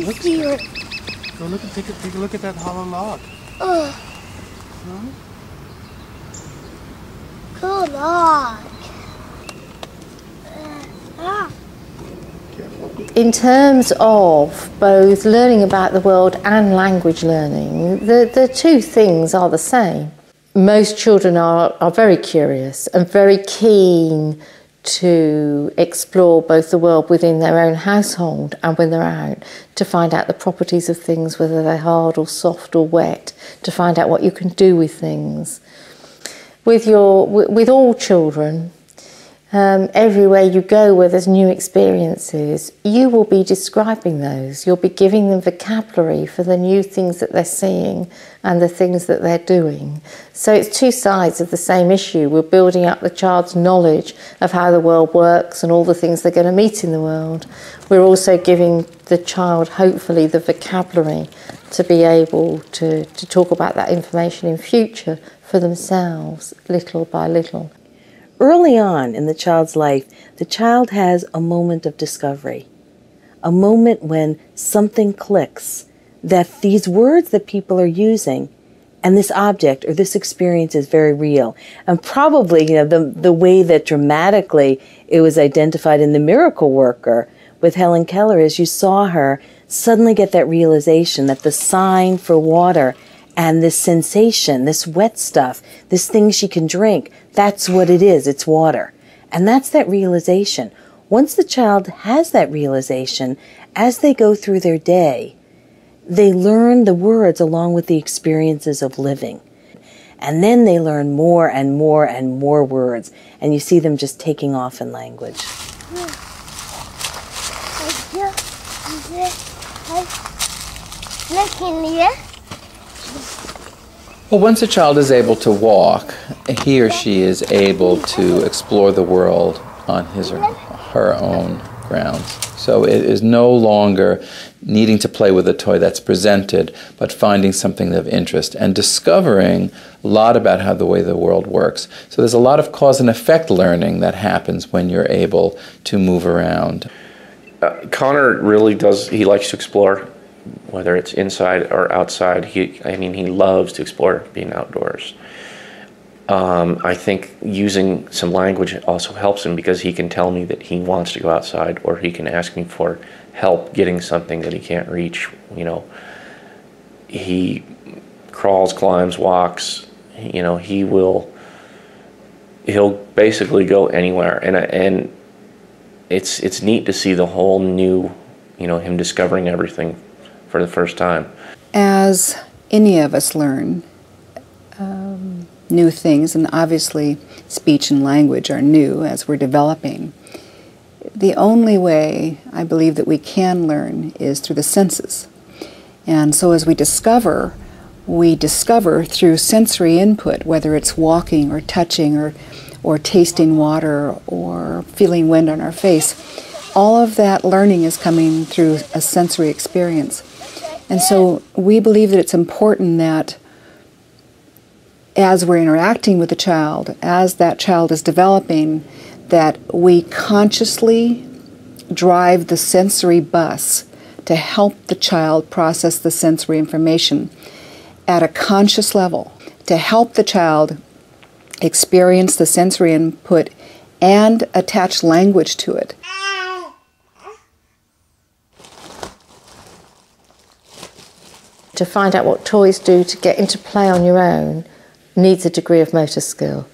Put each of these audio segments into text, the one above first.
see it. Go look and take a look at that hollow log. Oh. Huh? Cool log. Ah. In terms of both learning about the world and language learning, the two things are the same. Most children are very curious and very keen to explore both the world within their own household and when they're out, to find out the properties of things, whether they're hard or soft or wet, to find out what you can do with things. With all children, everywhere you go where there's new experiences, you will be describing those. You'll be giving them vocabulary for the new things that they're seeing and the things that they're doing. So it's two sides of the same issue. We're building up the child's knowledge of how the world works and all the things they're going to meet in the world. We're also giving the child, hopefully, the vocabulary to be able to talk about that information in future for themselves, little by little. Early on in the child's life, the child has a moment of discovery, a moment when something clicks, that these words that people are using and this object or this experience is very real. And probably, the way that dramatically it was identified in The Miracle Worker with Helen Keller is you saw her suddenly get that realization that the sign for water and this sensation, this wet stuff, this thing she can drink, that's what it is, it's water. And that's that realization. Once the child has that realization, as they go through their day, they learn the words along with the experiences of living. And then they learn more and more and more words, and you see them just taking off in language. Well, once a child is able to walk, he or she is able to explore the world on his or her own grounds. So it is no longer needing to play with a toy that's presented, but finding something of interest and discovering a lot about how the way the world works. So there's a lot of cause and effect learning that happens when you're able to move around. Connor really does, he likes to explore, whether it's inside or outside. He loves to explore being outdoors. I think using some language also helps him because he can tell me that he wants to go outside, or he can ask me for help getting something that he can't reach. He crawls, climbs, walks. He'll basically go anywhere, and it's neat to see the whole new, him discovering everything for the first time. As any of us learn new things, and obviously speech and language are new as we're developing, the only way I believe that we can learn is through the senses. And so as we discover through sensory input, whether it's walking or touching or tasting water or feeling wind on our face. All of that learning is coming through a sensory experience. And so we believe that it's important that as we're interacting with the child, as that child is developing, that we consciously drive the sensory bus to help the child process the sensory information at a conscious level, to help the child experience the sensory input and attach language to it. To find out what toys do, to get into play on your own, needs a degree of motor skill.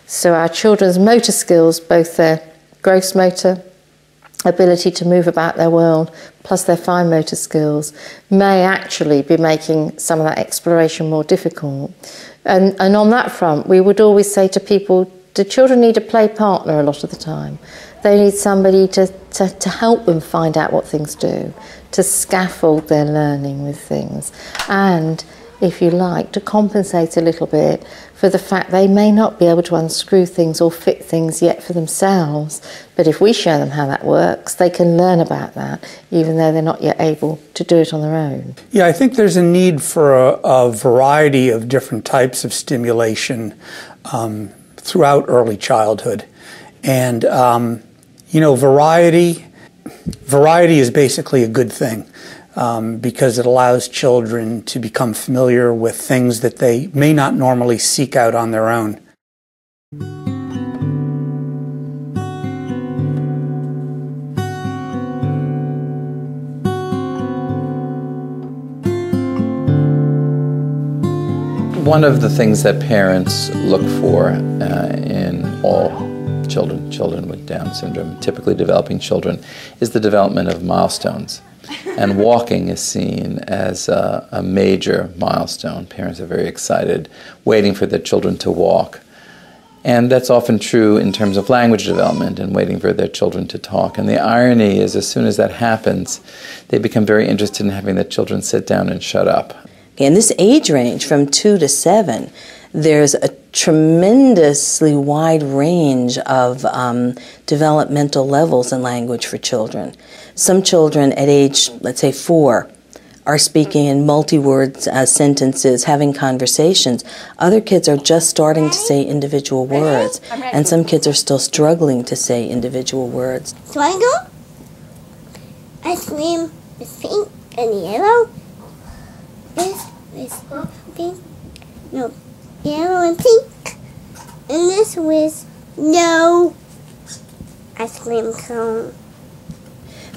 So our children's motor skills, both their gross motor ability to move about their world, plus their fine motor skills, may actually be making some of that exploration more difficult. And on that front, we would always say to people, the children need a play partner a lot of the time. They need somebody to help them find out what things do, to scaffold their learning with things, and, if you like, to compensate a little bit for the fact they may not be able to unscrew things or fit things yet for themselves. But if we show them how that works, they can learn about that, even though they're not yet able to do it on their own. Yeah, I think there's a need for a variety of different types of stimulation throughout early childhood. And, variety is basically a good thing. because it allows children to become familiar with things that they may not normally seek out on their own. One of the things that parents look for in all children with Down syndrome, typically developing children, is the development of milestones. And walking is seen as a major milestone. Parents are very excited, waiting for their children to walk. And that's often true in terms of language development and waiting for their children to talk. And the irony is, as soon as that happens, they become very interested in having their children sit down and shut up. In this age range, from 2 to 7, there's a tremendously wide range of developmental levels in language for children. Some children at age, let's say 4, are speaking in multi-word sentences, having conversations. Other kids are just starting to say individual words, and some kids are still struggling to say individual words. Triangle, ice cream is pink and yellow. This is pink, no, yellow and pink. And this was no ice cream cone.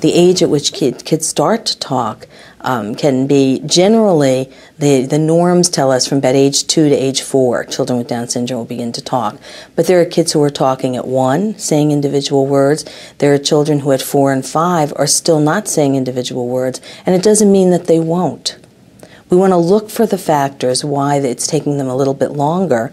The age at which kids start to talk can be generally, the norms tell us from about age 2 to age 4, children with Down syndrome will begin to talk. But there are kids who are talking at 1, saying individual words. There are children who at 4 and 5 are still not saying individual words, and it doesn't mean that they won't. We want to look for the factors why it's taking them a little bit longer,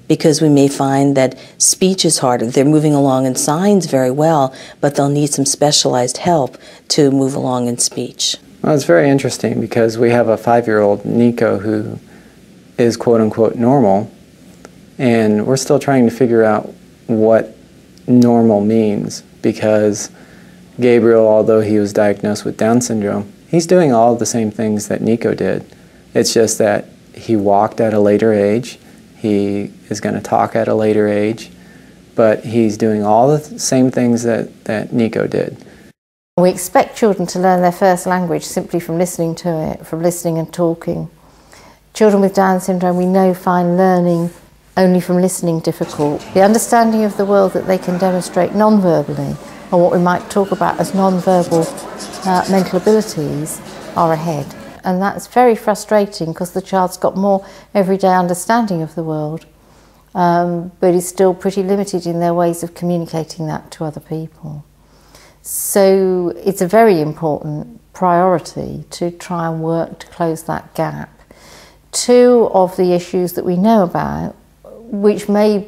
because we may find that speech is harder. They're moving along in signs very well, but they'll need some specialized help to move along in speech. Well, it's very interesting because we have a 5-year-old, Nico, who is quote-unquote normal, and we're still trying to figure out what normal means, because Gabriel, although he was diagnosed with Down syndrome, he's doing all of the same things that Nico did. It's just that he walked at a later age, he is going to talk at a later age, but he's doing all the same things that Nico did. We expect children to learn their first language simply from listening to it, from listening and talking. Children with Down syndrome, we know, find learning only from listening difficult. The understanding of the world that they can demonstrate non-verbally, or what we might talk about as non-verbal mental abilities, are ahead. And that's very frustrating because the child's got more everyday understanding of the world, but is still pretty limited in their ways of communicating that to other people. So it's a very important priority to try and work to close that gap. Two of the issues that we know about, which may